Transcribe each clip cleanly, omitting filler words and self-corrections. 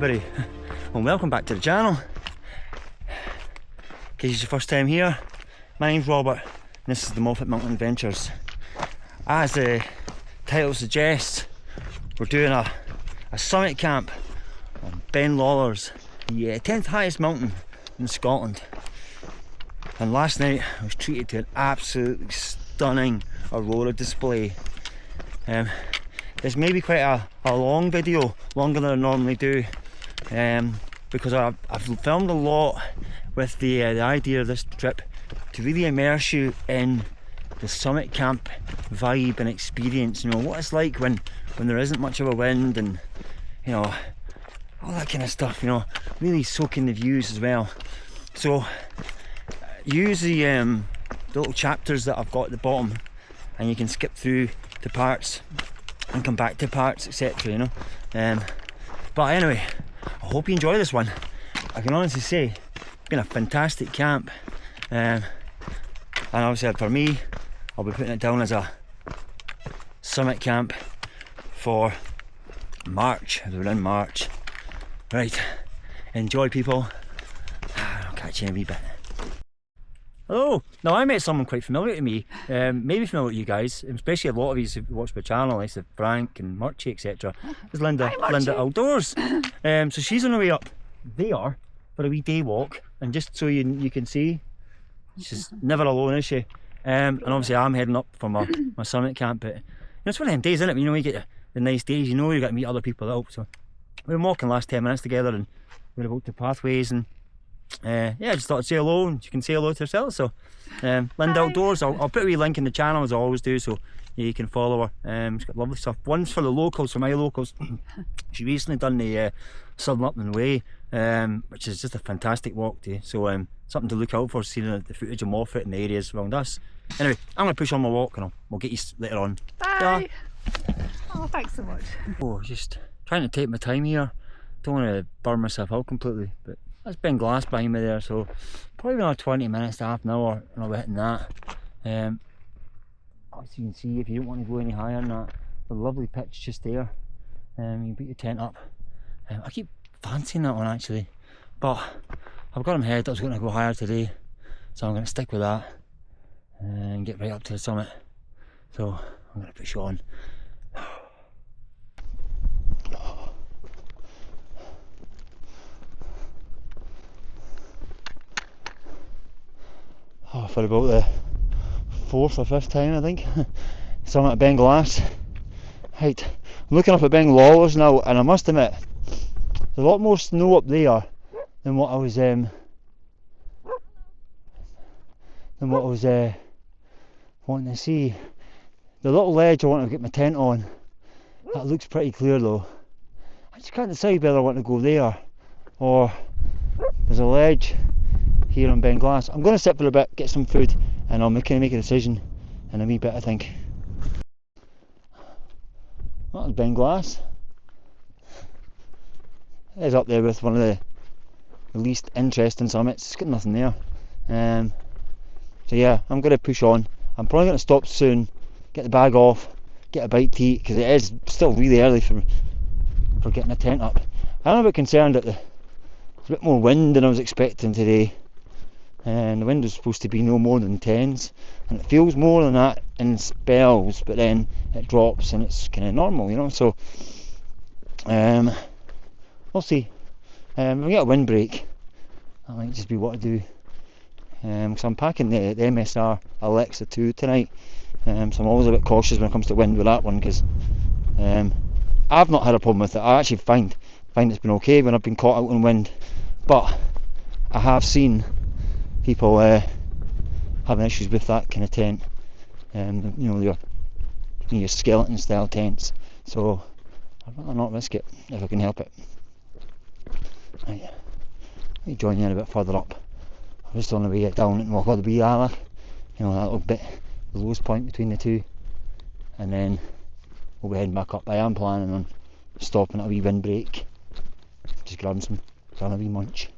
everybody, and welcome back to the channel. In case it's your first time here, my name's Robert and this is the Moffat Mountain Adventures. As the title suggests, we're doing a summit camp on Ben Lawler's, the 10th highest mountain in Scotland. And last night I was treated to an absolutely stunning Aurora display. This may be quite a long video, longer than I normally do, because I've filmed a lot with the idea of this trip to really immerse you in the summit camp vibe and experience. You know what it's like when there isn't much of a wind, and you know all that kind of stuff. You know, really soaking the views as well. So use the little chapters that I've got at the bottom, and you can skip through to parts and come back to parts, etc. You know, but anyway, I hope you enjoy this one. I can honestly say it's been a fantastic camp, and obviously for me, I'll be putting it down as a summit camp for March, as we're in March. Right, enjoy, people. I'll catch you in a wee bit. Hello. Now I met someone quite familiar to me, maybe familiar to you guys, especially a lot of you who watch my channel, like Frank and Murchie, etc. It's Linda. Hi, Linda Outdoors. So she's on her way up there for a wee day walk, and just so you can see, she's never alone, is she? And obviously I'm heading up for my summit camp. But you know, it's one of them days, isn't it? You know, you get the nice days, you know, you got to meet other people out. So we were walking the last 10 minutes together, and we were about to pathways, and yeah, I just thought I'd say hello, and you can say hello to herself. So Linda Outdoors, I'll put a wee link in the channel as I always do, so you can follow her. She's got lovely stuff. One's for the locals, for my locals. She recently done the Southern Upland Way, which is just a fantastic walk too. So something to look out for, seeing the footage of Moffat and the areas around us. Anyway, I'm going to push on my walk, and we'll get you later on. Bye. Oh, thanks so much. Oh, just trying to take my time here. Don't want to burn myself out completely, but that's Ben Glass behind me there, so probably another 20 minutes to half an hour and I'll be hitting that. As you can see, if you don't want to go any higher than that, the lovely pitch just there. You can put your tent up. I keep fancying that one actually, but I've got in my head that I was going to go higher today, so I'm going to stick with that and get right up to the summit. So I'm going to push on. Oh, for about the 4th or 5th time, I think. Summit at Ben Glass. Right, I'm looking up at Ben Lawler's now, and I must admit, there's a lot more snow up there than what I was wanting to see. The little ledge I want to get my tent on, that looks pretty clear though. I just can't decide whether I want to go there or there's a ledge here on Ben Glass. I'm going to sit for a bit, get some food, and I'll make a decision in a wee bit, I think. That was Ben Glass. It is up there with one of the least interesting summits. It's got nothing there. So yeah, I'm going to push on. I'm probably going to stop soon, get the bag off, get a bite to eat, because it is still really early for getting a tent up. I'm a bit concerned that there's a bit more wind than I was expecting today. And the wind was supposed to be no more than 10s, and it feels more than that in spells, but then it drops and it's kind of normal, you know. So we'll see. If we get a windbreak, that might just be what I do, because I'm packing the MSR Elixir 2 tonight, so I'm always a bit cautious when it comes to wind with that one, because I've not had a problem with it. I actually find it's been okay when I've been caught out in wind, but I have seen people having issues with that kind of tent, you know, your skeleton style tents. So I'd rather not risk it if I can help it. Right, let me join you in a bit further up. I'm just on the way down and walk all the wee alley, you know, that little bit, the lowest point between the two, and then we'll be heading back up. I am planning on stopping at a wee windbreak, just grabbing a wee munch.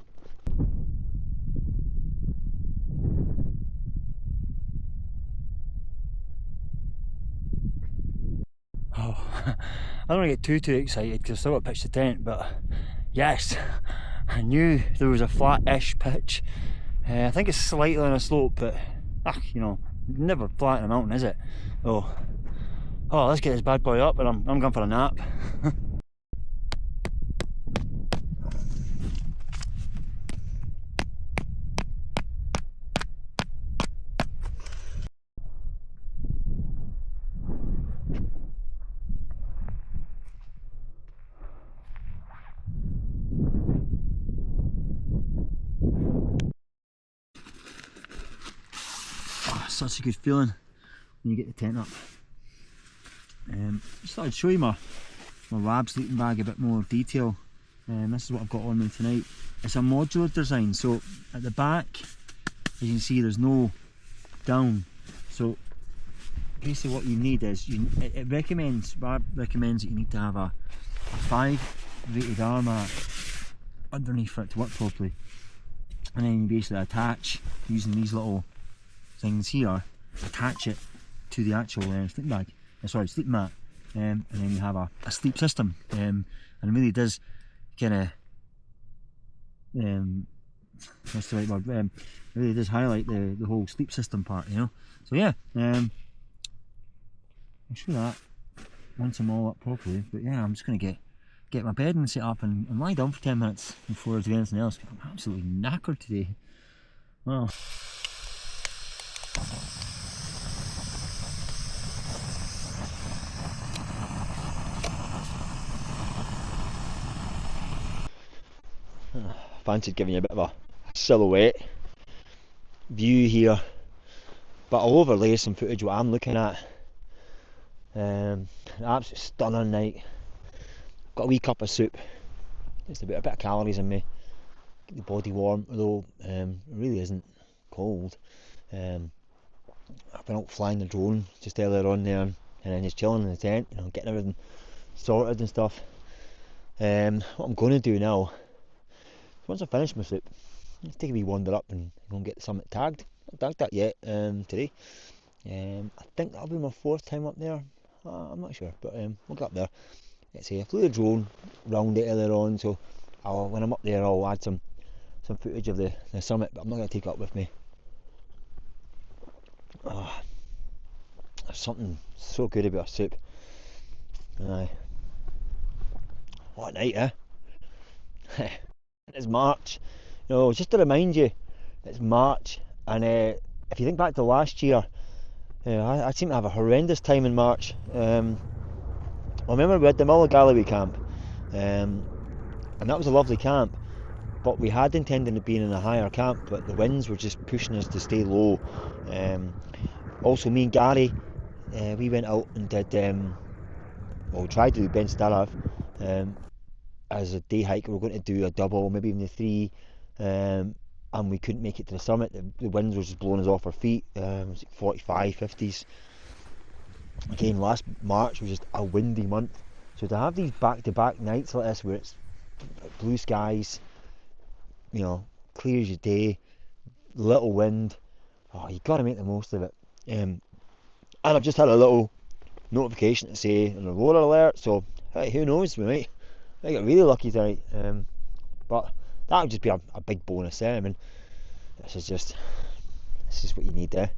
Oh, I don't want to get too excited because I still got to pitch the tent, but Yes, I knew there was a flat-ish pitch. I think it's slightly on a slope, but you know, never flat in a mountain, is it? Oh, let's get this bad boy up, and I'm going for a nap. Such a good feeling when you get the tent up. Just thought I'd show you my lab sleeping bag a bit more detail. This is what I've got on me tonight. It's a modular design, so at the back, as you can see, there's no down. So basically what you need is, it recommends that you need to have a 5 rated R mat underneath for it to work properly. And then you basically attach, using these little things here, attach it to the actual sleeping bag, sleep mat, and then you have a sleep system, and it really does kind of, what's the right word, it really does highlight the whole sleep system part, you know. So yeah, I'll show that once I'm all up properly, but yeah, I'm just going to get my bed and set up and lie down for 10 minutes before I do anything else. I'm absolutely knackered today. Well, fancied giving you a bit of a silhouette view here, but I'll overlay some footage what I'm looking at. An absolutely stunning night. Got a wee cup of soup, just a bit of calories in me, get the body warm, although it really isn't cold. I've been out flying the drone just earlier on there, and then just chilling in the tent, you know, getting everything sorted and stuff. What I'm going to do now, once I finish my soup, let's take a wee wander up and go and get the summit tagged. Not tagged that yet today. I think that'll be my 4th time up there. I'm not sure, but we'll get up there. Let's see, I flew the drone round it earlier on, so when I'm up there I'll add some footage of the summit, but I'm not going to take it up with me. There's something so good about a soup. Aye. What a night, eh? It's March. You know, just to remind you, it's March, and if you think back to last year, I seem to have a horrendous time in March. I remember we had the Mull Galloway camp, and that was a lovely camp, but we had intended of being in a higher camp, but the winds were just pushing us to stay low. Also, me and Gary, we went out and did, we tried to do Ben Starav as a day hike. We were going to do a double, maybe even a 3, and we couldn't make it to the summit. The winds were just blowing us off our feet. It was like 45, 50s. Again, last March was just a windy month, so to have these back-to-back nights like this where it's blue skies, you know, clear as your day, little wind, you've got to make the most of it. And I've just had a little notification to say an Aurora alert, so hey, who knows, we might get really lucky tonight. But that would just be a big bonus there. I mean, this is what you need there.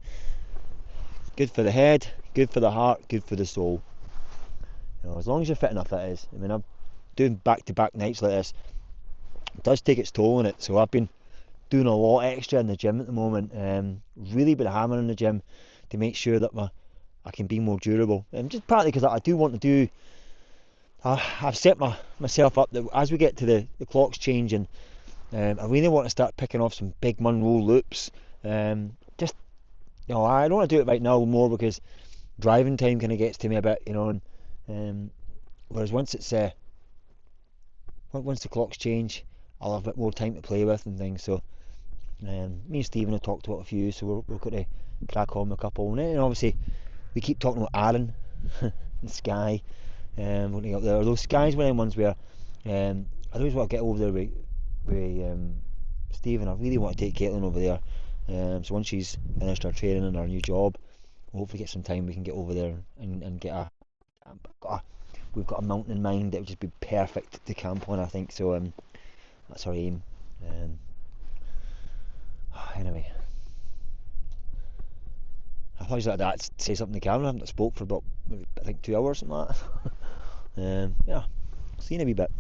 Good for the head, good for the heart, good for the soul. You know, as long as you're fit enough, that is. I mean, I'm doing back-to-back nights like this. It does take its toll on it, so I've been doing a lot extra in the gym at the moment. Really been hammering in the gym to make sure that I can be more durable. And just partly because I do want to do. I've set myself up that as we get to the clocks changing, I really want to start picking off some big Munro loops. I don't want to do it right now more because driving time kind of gets to me a bit, you know. And whereas once the clocks change, I'll have a bit more time to play with and things. So me and Stephen have talked about a few, so we're going to crack on with a couple. And then obviously we keep talking about Aaron and Sky. Looking up there. Those Sky's one of them ones where I always want to get over there with Stephen. I really want to take Caitlin over there. So once she's finished her training and her new job, we'll hopefully get some time we can get over there and get got we've got a mountain in mind that would just be perfect to camp on, I think. So that's our aim. Anyway, I thought I was like that to say something to the camera. I haven't spoke for about maybe, I think 2 hours, something like that. Yeah, see you in a wee bit.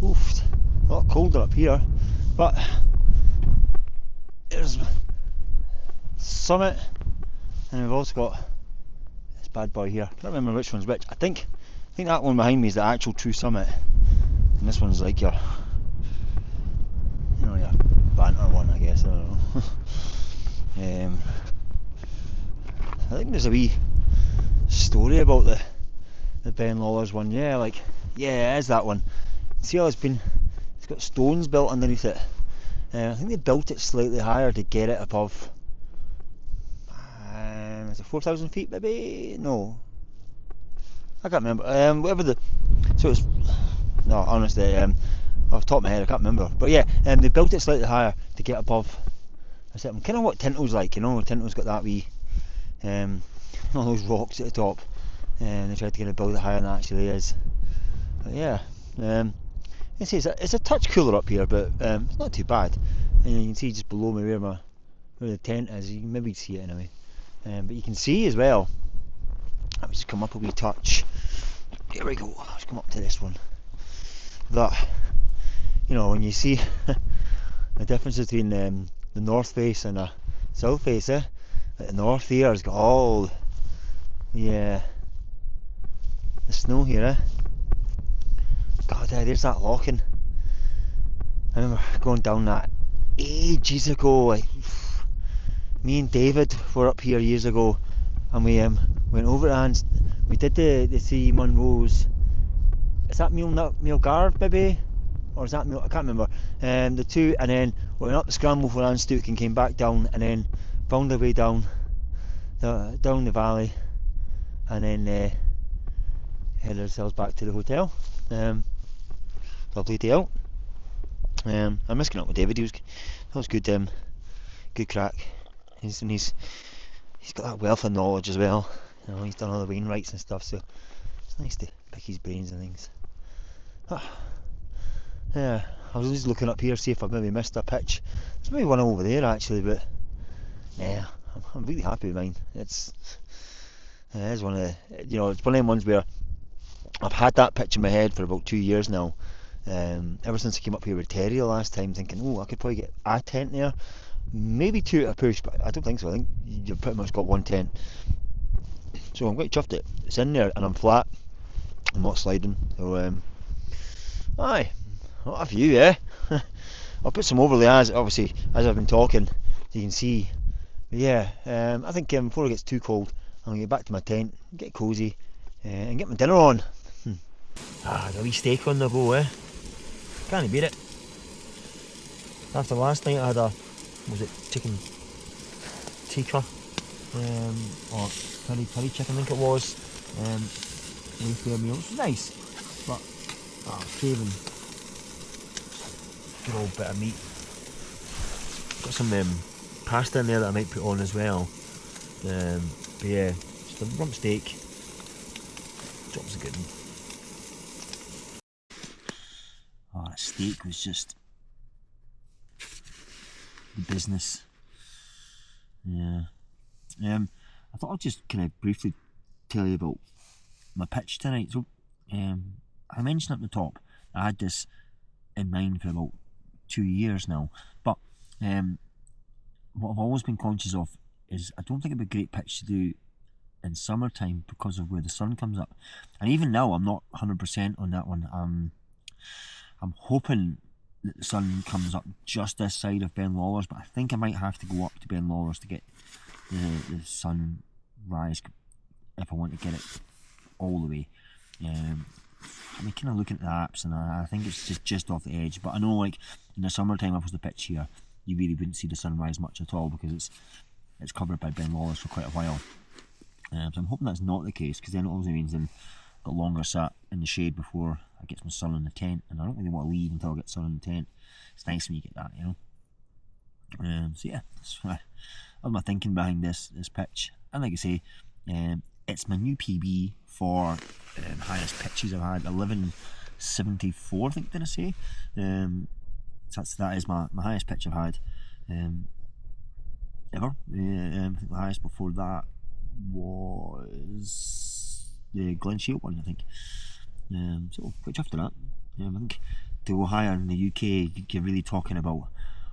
Oof, a lot colder up here, but there's summit, and we've also got this bad boy here. I can't remember which one's which. I think that one behind me is the actual true summit, and this one's like your banter one, I guess. I don't know. I think there's a wee story about the Ben Lawlor's one. Yeah, it is that one. See how it's got stones built underneath it. I think they built it slightly higher to get it above. Is it 4,000 feet maybe? No, I can't remember. Honestly, off the top of my head I can't remember. But yeah, they built it slightly higher to get above. I said, kind of what Tinto's like, Tinto's got that wee, all those rocks at the top, and they tried to get it built it higher than it actually is. But yeah, it's a touch cooler up here, but it's not too bad. And you can see just below me where the tent is. You can maybe see it anyway. But you can see as well. Let me just come up a wee touch. Here we go. Let's come up to this one. That, when you see the difference between the north face and the south face, Like the north here has got all the snow here, God, there's that locking. I remember going down that ages ago. Me and David were up here years ago, and we went over and we did the three Munros. Is that Milgar maybe? Or is that I can't remember. The two, and then we went up the scramble for Anstook and came back down, and then found our way down the valley, and then headed ourselves back to the hotel. Lovely day out. I miss getting up with David. That was good. Good crack. He's got that wealth of knowledge as well. He's done all the Wainwrights and stuff, so it's nice to pick his brains and things. Yeah, I was just looking up here, see if I've maybe missed a pitch. There's maybe one over there actually, but yeah, I'm really happy with mine. It's one of the, it's one of them ones where I've had that pitch in my head for about 2 years now. Ever since I came up here with Terry the last time, thinking, I could probably get a tent there, maybe two at a push, but I don't think so. I think you've pretty much got one tent. So I'm quite chuffed it's in there, and I'm flat. I'm not sliding. So aye, what a view, eh? I'll put some overlay obviously as I've been talking, so you can see. But yeah, I think before it gets too cold, I'm gonna get back to my tent, get cosy, and get my dinner on. The wee steak on the go, eh? Can't beat it. After last night I had chicken tikka, or curry chicken I think it was, with their meal, which was nice, but I was craving a good old bit of meat. Got some pasta in there that I might put on as well, but yeah, just a rump steak, job's a good one. That steak was just the business. Yeah. I thought I'd just kind of briefly tell you about my pitch tonight. So, I mentioned at the top, I had this in mind for about 2 years now. But what I've always been conscious of is I don't think it'd be a great pitch to do in summertime because of where the sun comes up. And even now, I'm not 100% on that one. I'm hoping that the sun comes up just this side of Ben Lawlor's, but I think I might have to go up to Ben Lawlor's to get the sunrise if I want to get it all the way. I'm kind of looking at the apps, and I think it's just off the edge, but I know in the summertime if it was the pitch here, you really wouldn't see the sunrise much at all because it's covered by Ben Lawlor's for quite a while. So I'm hoping that's not the case, because then it obviously means I've got longer sat in the shade before I get some sun in the tent, and I don't really want to leave until I get sun in the tent. It's nice when you get that, So yeah, that's my thinking behind this pitch. And like I say, it's my new PB for highest pitches I've had, 1174, I think, did I say? So that is my highest pitch I've had ever. I think the highest before that was the Glen Shield one, I think. So quite chuffed to that. I think to go higher in the UK, you're really talking about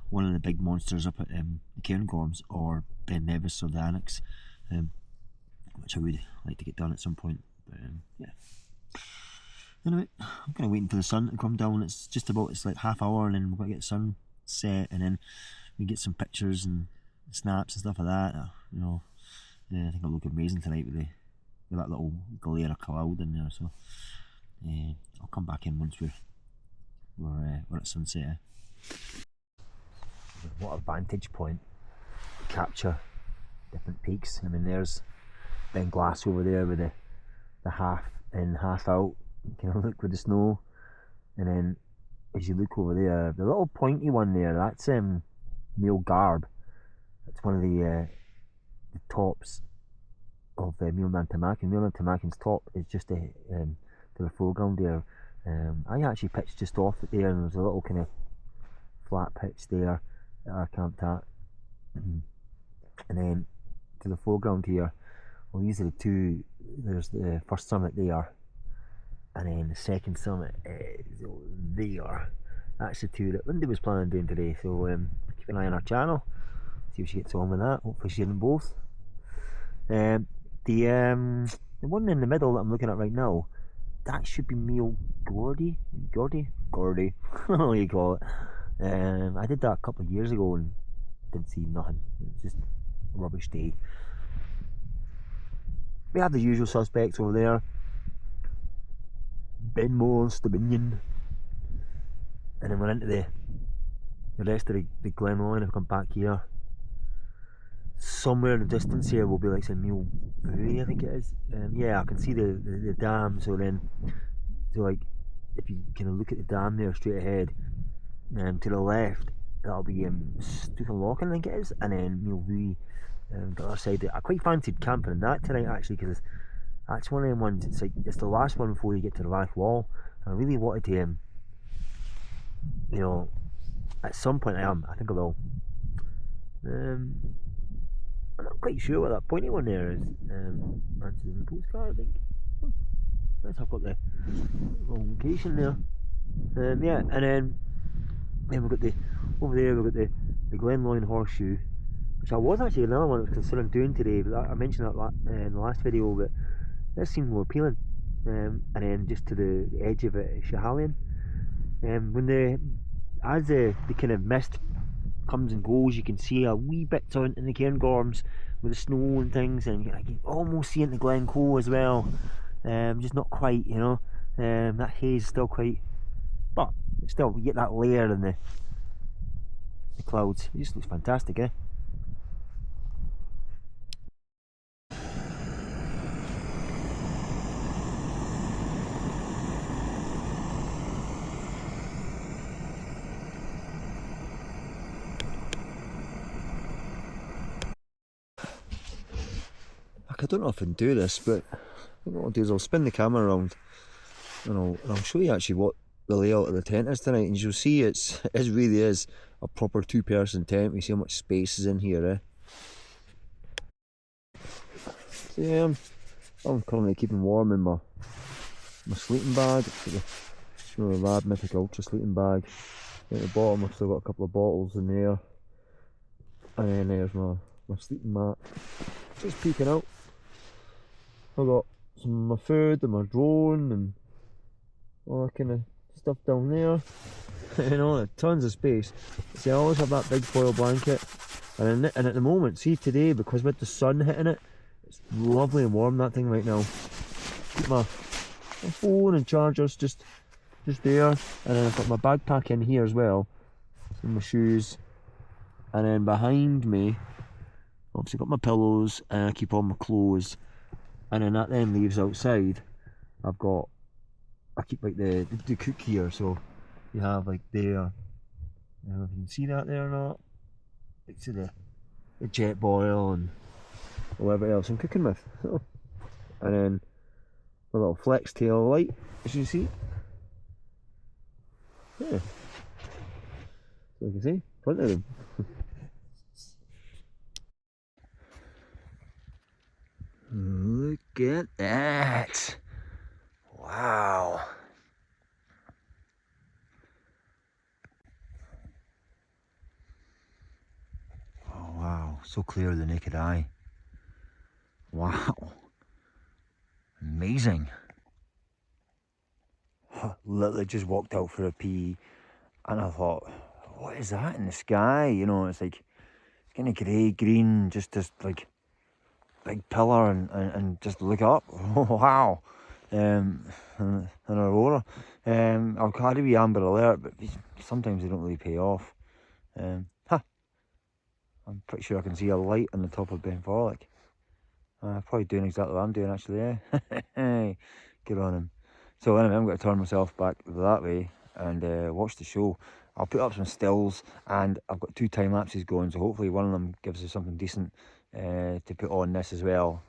one of the big monsters up at the Cairngorms or Ben Nevis or the Annex, which I would like to get done at some point. But yeah. Anyway, I'm kind of waiting for the sun to come down. It's like half hour, and then we're going to get the sun set, and then we get some pictures and snaps and stuff like that. I think it'll look amazing tonight with that little glare of cloud in there. So I'll come back in once we're at sunset. What a vantage point to capture different peaks. I mean, there's Ben Glass over there with the half in, half out. You can look with the snow, and then as you look over there, the little pointy one there, that's Neil Garb. That's one of the tops of Mil Nantamakin. Mil Nantamakin's top is just to the foreground there. I actually pitched just off it there, and there's a little kind of flat pitch there that I camped at, and then to the foreground here, well, these are the two. There's the first summit there, and then the second summit is there. That's the two that Lindy was planning on doing today, so keep an eye on our channel, see if she gets on with that. Hopefully she's in both. The one in the middle that I'm looking at right now, that should be Meal Gordy, I don't know what you call it. I did that a couple of years ago and didn't see nothing. It was just a rubbish day. We have the usual suspects over there. Benmore's, Dominion, and then we're into the rest of the Glen line. I've come back here. Somewhere in the distance here will be like some Meal Valley, I think it is. Yeah, I can see the dam. So like if you kind of look at the dam there straight ahead, to the left, that'll be Stukenlocken, I think it is, and then Meal Valley. The other side. I quite fancied camping in that tonight actually, because that's one of them ones. It's the last one before you get to the Rannoch Wall. And I really wanted to, at some point I think I will. I'm not quite sure what that pointy one there is. Answers in the postcard, I think. Let's have got the location there. Yeah, and then we've got over there. We've got the Glenloyne Horseshoe, which I was actually another one I was considering doing today, but I mentioned that in the last video, but this seemed more appealing. And then just to the edge of it, Schiehallion. As the kind of mist comes and goes, you can see a wee bit out in the Cairngorms with the snow and things, and you can almost see it in the Glencoe as well. Just not quite, that haze is still quite, but still you get that layer in the clouds. It just looks fantastic, eh? I don't know if I can do this, but I think what I'll do is I'll spin the camera around and I'll show you actually what the layout of the tent is tonight, and you'll see it really is a proper two-person tent. You see how much space is in here, eh? So yeah, I'm currently keeping warm in my sleeping bag. It's the Lab Mythic Ultra sleeping bag. At the bottom I've still got a couple of bottles in there, and then there's my sleeping mat just peeking out. I've got some of my food and my drone and all that kind of stuff down there. Tons of space. See, I always have that big foil blanket, and at the moment, see today, because with the sun hitting it, it's lovely and warm, that thing right now. Keep my phone and chargers just there, and then I've got my backpack in here as well, and my shoes, and then behind me obviously got my pillows, and I keep all my clothes, and then that then leaves outside. I keep like the cook here, so you have like there, I don't know if you can see that there or not, to the jet boil and whatever else I'm cooking with. So, and then a little flex tail light, as you see. Yeah. So you can see, plenty of them. Look at that! Wow! Oh wow, so clear with the naked eye. Wow! Amazing! Literally just walked out for a pee and I thought, what is that in the sky? You know, it's like, it's kind of grey, green, just this like big pillar and just look up. Wow! An Aurora. I've had a wee amber alert, but sometimes they don't really pay off. I'm pretty sure I can see a light on the top of Ben Vorlich. Probably doing exactly what I'm doing actually, yeah. Good on him. So anyway, I'm going to turn myself back that way and watch the show. I'll put up some stills and I've got 2 time lapses going, so hopefully one of them gives us something decent to put on this as well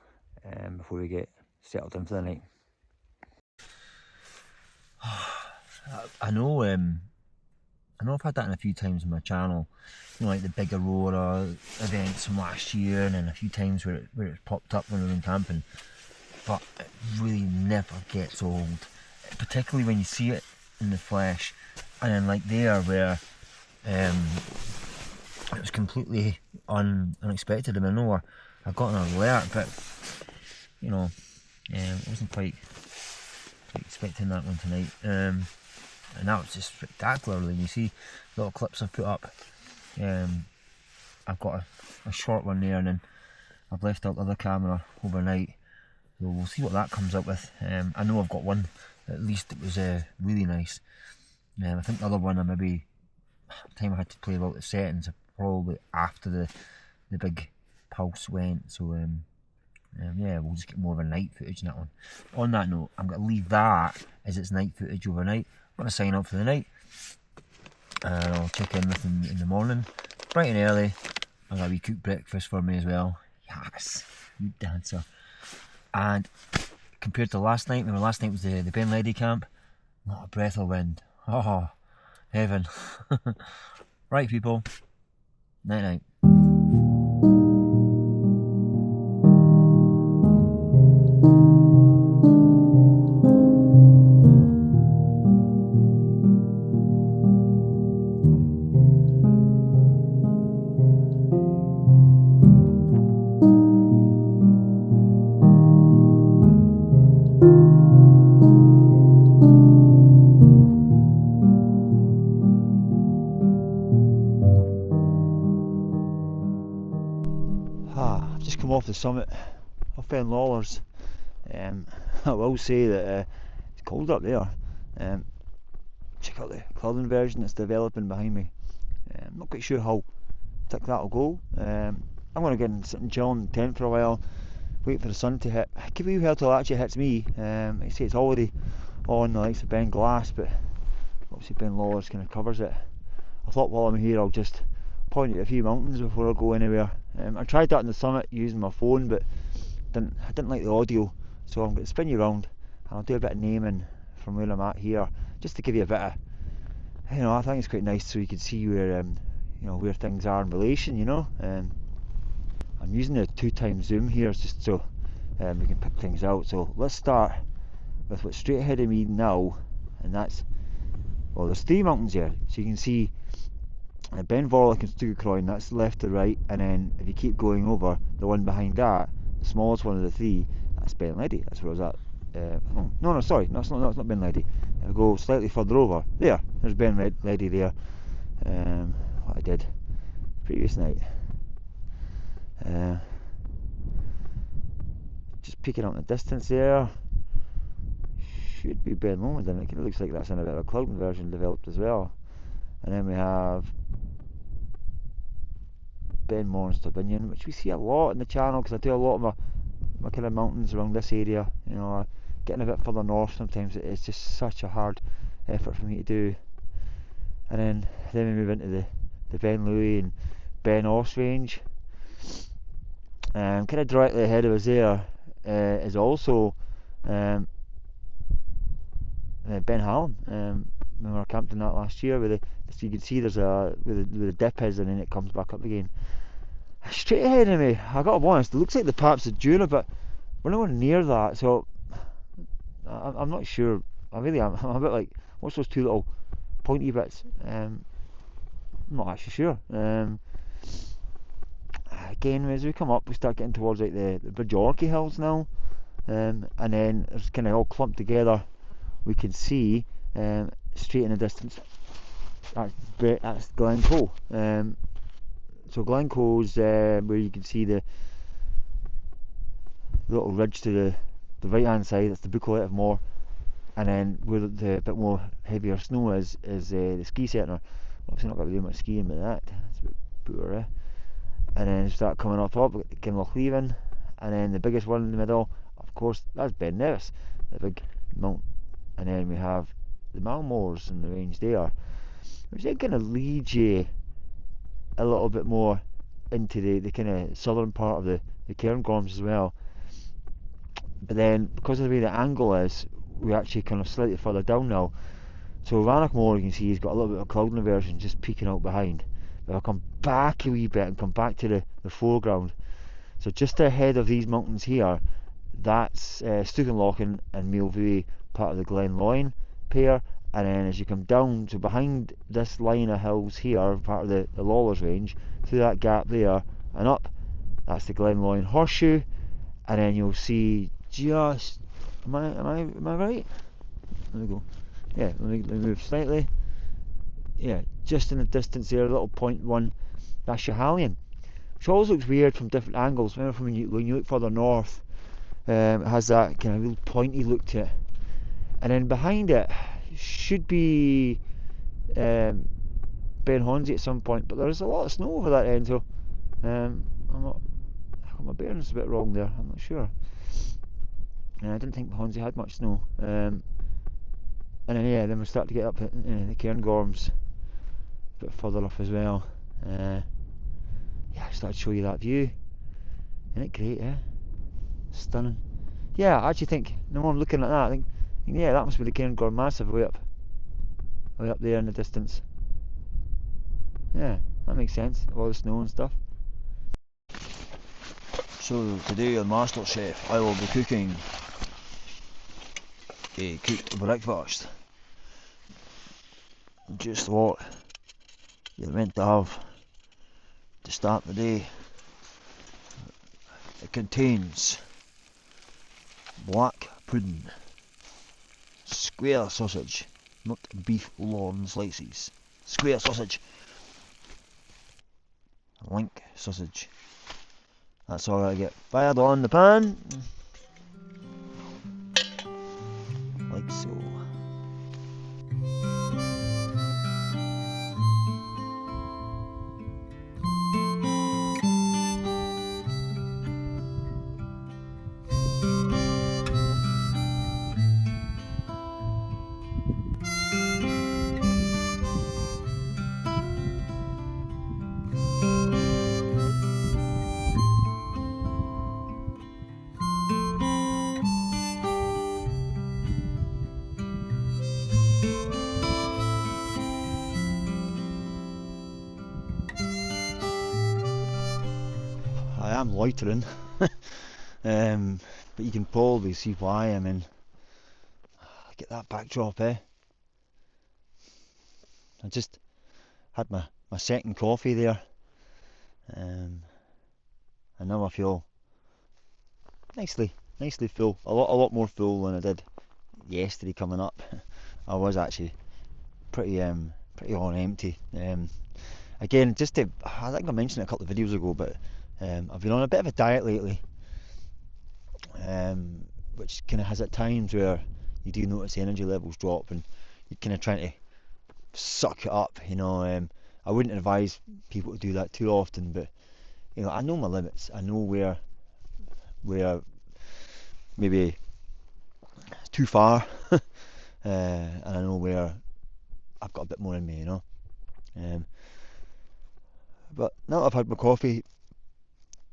before we get settled in for the night. I know I've had that in a few times on my channel, you know, like the big Aurora events from last year, and then a few times where it popped up when we were in camping, but it really never gets old, particularly when you see it in the flesh. And then like there where it was completely unexpected. I mean, I know I got an alert, but you know, I wasn't quite expecting that one tonight. And that was just spectacularly. You see little clips I've put up. I've got a short one there, and then I've left out the other camera overnight. So we'll see what that comes up with. I know I've got one at least that was really nice. I think the other one, the time I had to play about the settings, probably after the big pulse went. So yeah, we'll just get more of a night footage in that one. On that note, I'm going to leave that as its night footage overnight. I'm going to sign off for the night, and I'll check in with them in the morning, bright and early. I've got a wee cooked breakfast for me as well. Yes, you dancer. And compared to last night, remember last night was the Ben Lady camp, not a breath of wind. Oh, heaven. Right people, night night. I've just come off the summit of Ben Lawlers. I will say that it's cold up there. Check out the clothing version that's developing behind me. I'm not quite sure how thick that'll go. I'm going to get and sit and chill in the tent for a while, wait for the sun to hit. Give a wee while till it actually hits me. I say it's already on the likes of Ben Glass, but obviously Ben Lawlers kind of covers it. I thought while I'm here I'll just point at a few mountains before I go anywhere. I tried that on the summit using my phone, but I didn't like the audio, so I'm going to spin you around and I'll do a bit of naming from where I'm at here, just to give you a bit of, I think it's quite nice so you can see where where things are in relation. I'm using a 2x zoom here just so we can pick things out. So let's start with what's straight ahead of me now, and that's, well, there's 3 mountains here, so you can see Ben Vorlich and Stugacroin, that's left to right, and then if you keep going over, the one behind that, the smallest one of the 3, that's Ben Lady. That's where I was at. Sorry, that's not Ben Lady. If I go slightly further over, there's Ben Lady there. What I did previous night. Just peeking out in the distance there. Should be Ben Lomond, and it kind of looks like that's in a bit of a cloud version developed as well. And then we have Ben Monster Binion, which we see a lot in the channel because I do a lot of my kind of mountains around this area. Getting a bit further north sometimes it's just such a hard effort for me to do. And then we move into the Ben Louis and Ben Oss range. Kind of directly ahead of us there is also Ben Hallam. When we were camped in that last year, so you can see there's where the dip is, and then it comes back up again. Straight ahead of me, I gotta be honest, it looks like the Paps of Juna, but we're nowhere near that, so I'm not sure. I really am. I'm a bit like, what's those two little pointy bits? I'm not actually sure. Again, as we come up, we start getting towards like the Bajorky Hills now, and then it's kind of all clumped together. We can see straight in the distance, that's Glencoe. So Glencoe's where you can see the little ridge to the right hand side. That's the Buccleuch of Moor, and then where the bit more heavier snow is the ski centre. Obviously not going to be doing much skiing with that. It's a bit poor, eh? And then start coming up, we've got Kinlochleven, and then the biggest one in the middle, of course, that's Ben Nevis, the big mountain. And then we have the Malmores in the range there, which then kind of leads you a little bit more into the kind of southern part of the Cairngorms as well. But then, because of the way the angle is, we're actually kind of slightly further down now. So Rannochmore, you can see, he's got a little bit of cloud inversion just peeking out behind. But I'll come back a wee bit and come back to the foreground. So just ahead of these mountains here, that's Stukenlochen and Mealview, part of the Glenloyne pair. And then as you come down, so behind this line of hills here, part of the Lawlers range, through that gap there and up, that's the Glenloyne Horseshoe. And then you'll see just, am I right? Let me go. Yeah, let me move slightly. Yeah, just in the distance there, a little point one, that's Schiehallion, which always looks weird from different angles. Remember, when you look further north, it has that kind of real pointy look to it. And then behind it should be Ben Hornsey at some point, but there's a lot of snow over that end, so I got my bearings a bit wrong there. I'm not sure. And I didn't think Hornsey had much snow. And then yeah, then we start to get up at the Cairngorms, a bit further up as well. Yeah, I just thought I'd show you that view. Isn't it great, eh? Stunning. Yeah, I actually think, no, I'm looking at that, I think yeah, that must be the Cairngorm Massive way up there in the distance. Yeah, that makes sense, all the snow and stuff. So today on Masterchef, I will be cooking a cooked breakfast. Just what you're meant to have to start the day. It contains black pudding, square sausage, not beef loin slices, square sausage, link sausage. That's all I get fired on the pan, like so. I am loitering, but you can probably see why. I mean, get that backdrop, eh? I just had my second coffee there, and now I feel nicely full. A lot more full than I did yesterday coming up. I was actually pretty on empty. Again, I think I mentioned it a couple of videos ago, but I've been on a bit of a diet lately, which kind of has at times where you do notice the energy levels drop and you're kind of trying to suck it up, you know. I wouldn't advise people to do that too often, but you know, I know my limits. I know where maybe it's too far, and I know where I've got a bit more in me, you know. But now that I've had my coffee,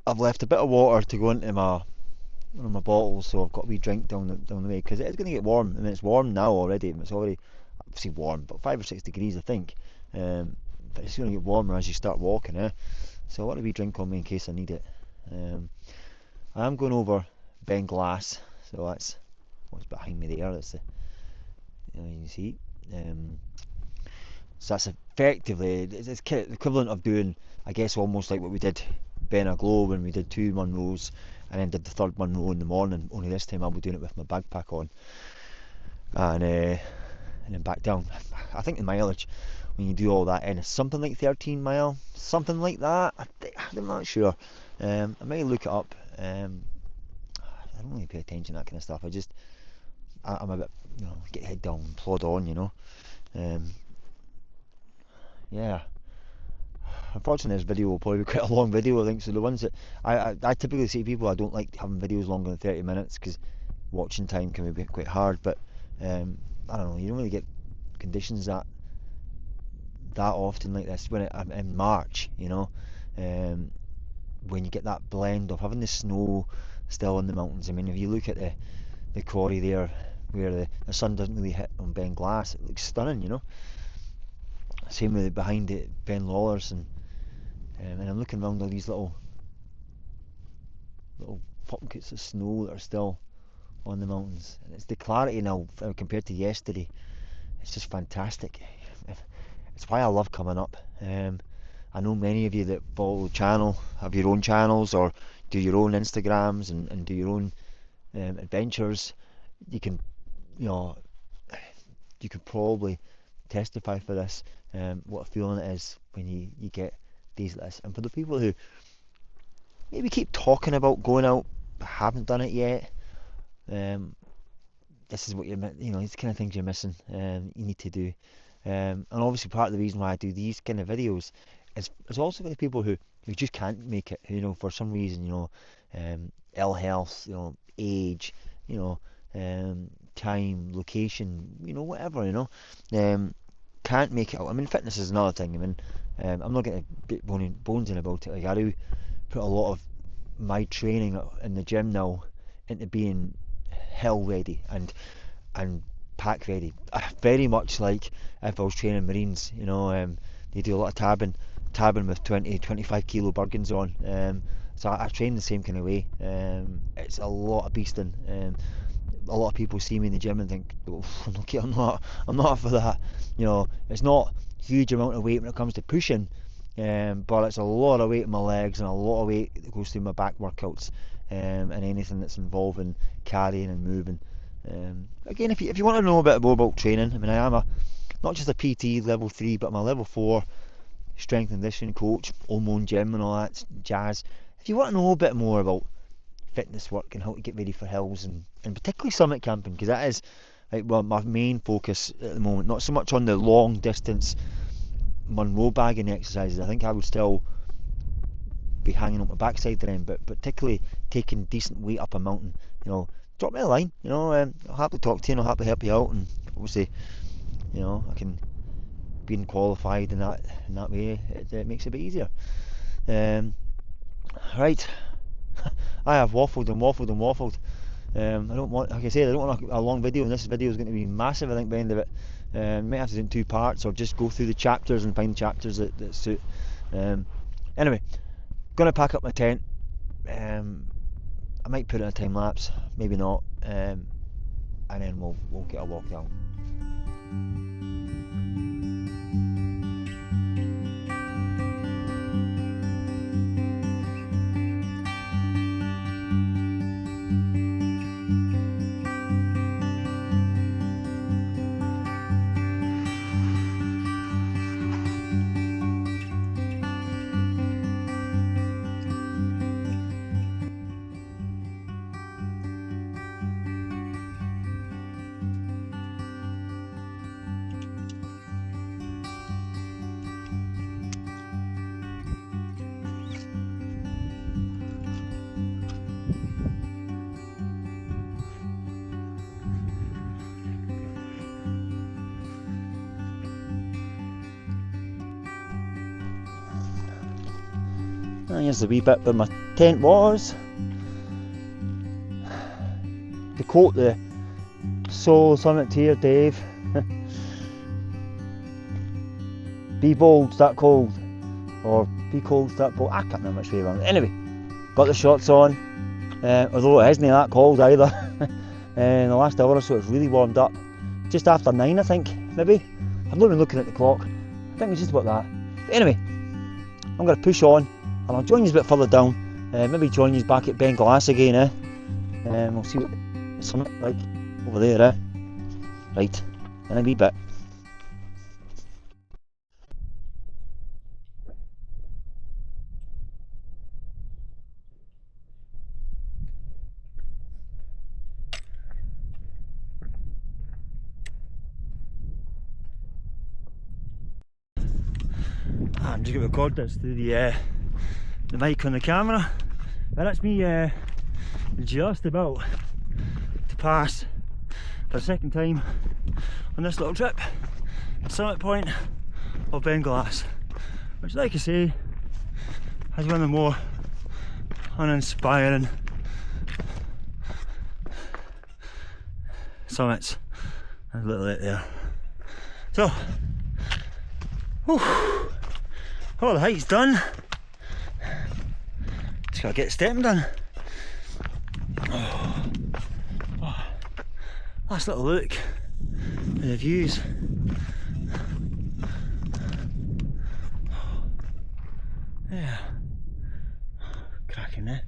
I've left a bit of water to go into one of my bottles, so I've got a wee drink down the way, because it is going to get warm. I mean, it's warm now already. It's already, obviously warm, but 5 or 6 degrees, I think. But it's going to get warmer as you start walking, So I want a wee drink on me in case I need it. I am going over Ben Glass, so that's what's behind me there. That's you can see. So that's effectively, it's kind of equivalent of doing, I guess, almost like what we did Ben Aglow when we did 2 Munros and then did the 3rd Munro in the morning. Only this time I'll be doing it with my backpack on, and then back down. I think the mileage when you do all that in is something like 13 mile, something like that. I'm not sure. I might look it up. I don't really pay attention to that kind of stuff. I'm a bit, get head down and plod on, yeah. Unfortunately, this video will probably be quite a long video, I think. So the ones that I typically say to people, I don't like having videos longer than 30 minutes because watching time can be quite hard. But I don't know, you don't really get conditions that often like this when I'm in March, when you get that blend of having the snow still in the mountains. I mean, if you look at the quarry there where the sun doesn't really hit on Ben Glass, it looks stunning, Same with behind it, Ben Lawlor's, and I'm looking around all these little pockets of snow that are still on the mountains, and it's the clarity now compared to yesterday. It's just fantastic. It's why I love coming up. I know many of you that follow the channel have your own channels or do your own Instagrams and do your own adventures. You can probably testify for this, what a feeling it is when you get days like this. And for the people who maybe keep talking about going out but haven't done it yet, this is what these kind of things you're missing. You need to do. And obviously part of the reason why I do these kind of videos is also for the people who just can't make it, for some reason, ill health, age, time, location, whatever, can't make it out. I mean, fitness is another thing. I mean, I'm not getting a bit bones in about it. Like, I do put a lot of my training in the gym now into being hill ready and pack ready. Very much like if I was training Marines, they do a lot of tabbing with 20-25 kilo Bergens on. So I train the same kind of way. It's a lot of beasting. A lot of people see me in the gym and think, oh, okay, I'm not for that. It's not a huge amount of weight when it comes to pushing, but it's a lot of weight in my legs and a lot of weight that goes through my back workouts, and anything that's involving carrying and moving. Again, if you want to know a bit more about training, I mean, I am not just a PT level 3, but I'm a level 4 strength and conditioning coach, own my own gym and all that jazz. If you want to know a bit more about fitness work and how to get ready for hills and particularly summit camping, because that is my main focus at the moment, not so much on the long distance Munro bagging exercises. I think I would still be hanging up my backside then, but particularly taking decent weight up a mountain. Drop me a line, I'll happily talk to you and I'll happily help you out, and obviously I can, being qualified in that way, it makes it a bit easier. Right, I have waffled and waffled and waffled. I don't want, like I said, I don't want a long video, and this video is going to be massive, I think, by the end of it. Might have to do it in 2 parts, or just go through the chapters and find chapters that suit. Anyway, gonna pack up my tent. I might put in a time lapse, maybe not, and then we'll get a walk down. And here's the wee bit where my tent was. To quote the soul summit here, Dave. Be bold, start cold. Or be cold, start bold. I can't remember which way around. Anyway, got the shorts on. Although it isn't that cold either. In the last hour or so it's really warmed up. Just after 9 I think, maybe. I've not been looking at the clock. I think it's just about that. But anyway, I'm going to push on and I'll join you a bit further down. Maybe join you back at Ben Glass again, we'll see what the summit like over there, Right, in a wee bit. I'm just going to record this through the mic on the camera, but that's me just about to pass for the second time on this little trip the summit point of Ben Glass, which, like I say, is one of the more uninspiring summits. There's a little bit there. So, whew. Oh, the hike's done. Just gotta get the stepping done. Oh. Last little look at the views. Yeah, cracking there.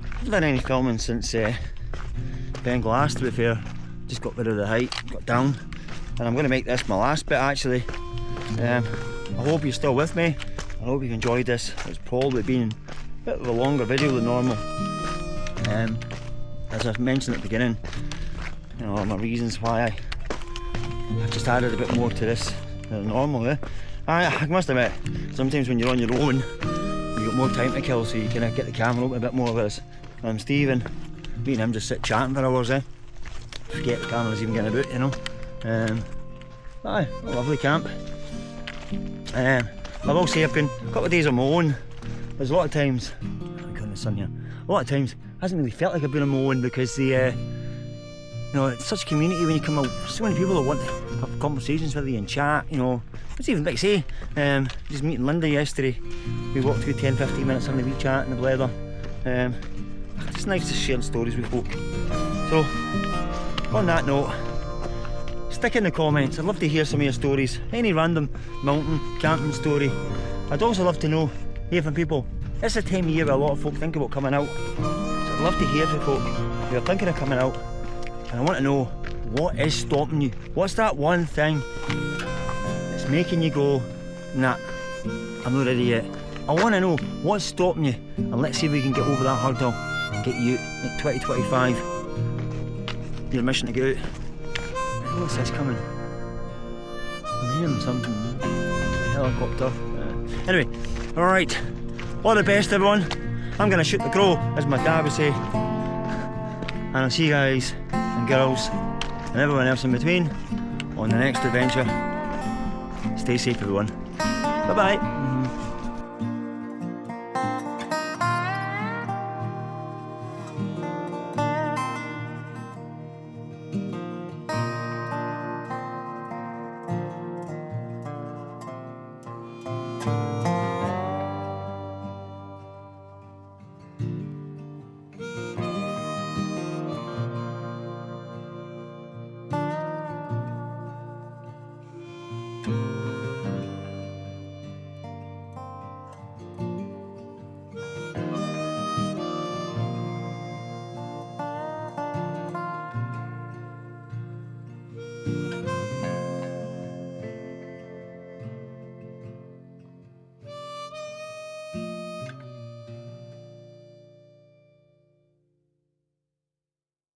I haven't done any filming since Ben Glass, to be fair. Just got rid of the height, got down, and I'm going to make this my last bit actually. I hope you're still with me. I hope you've enjoyed this. It's probably been a bit of a longer video than normal. As I mentioned at the beginning, you know, my reasons why I just added a bit more to this than normal. I must admit, sometimes when you're on your own, you've got more time to kill, so you kind of get the camera open a bit more. Whereas Stephen, me and him just sit chatting for hours, forget the camera's even getting about, you know. Aye, a lovely camp. I will say I've been a couple of days on my own. There's a lot of times, oh my goodness, sun here. A lot of times it hasn't really felt like I've been on my own, because the you know, it's such a community when you come out. So many people that want to have conversations with you and chat, you know. It's even, like I say, just meeting Linda yesterday. We walked through 10-15 minutes having a wee chat in the weather. It's nice to share stories with folk. So, on that note, stick in the comments. I'd love to hear some of your stories. Any random mountain camping story. I'd also love to know, hear from people. It's a time of year where a lot of folk think about coming out. So I'd love to hear from folk who are thinking of coming out. And I want to know, what is stopping you? What's that one thing that's making you go, nah, I'm not ready yet? I want to know what's stopping you, and let's see if we can get over that hurdle and get you out in 2025. Your mission to get out. What's this coming? I'm hearing something. A helicopter. Anyway, alright. All the best, everyone. I'm going to shoot the crow, as my dad would say. And I'll see you guys and girls and everyone else in between on the next adventure. Stay safe, everyone. Bye bye.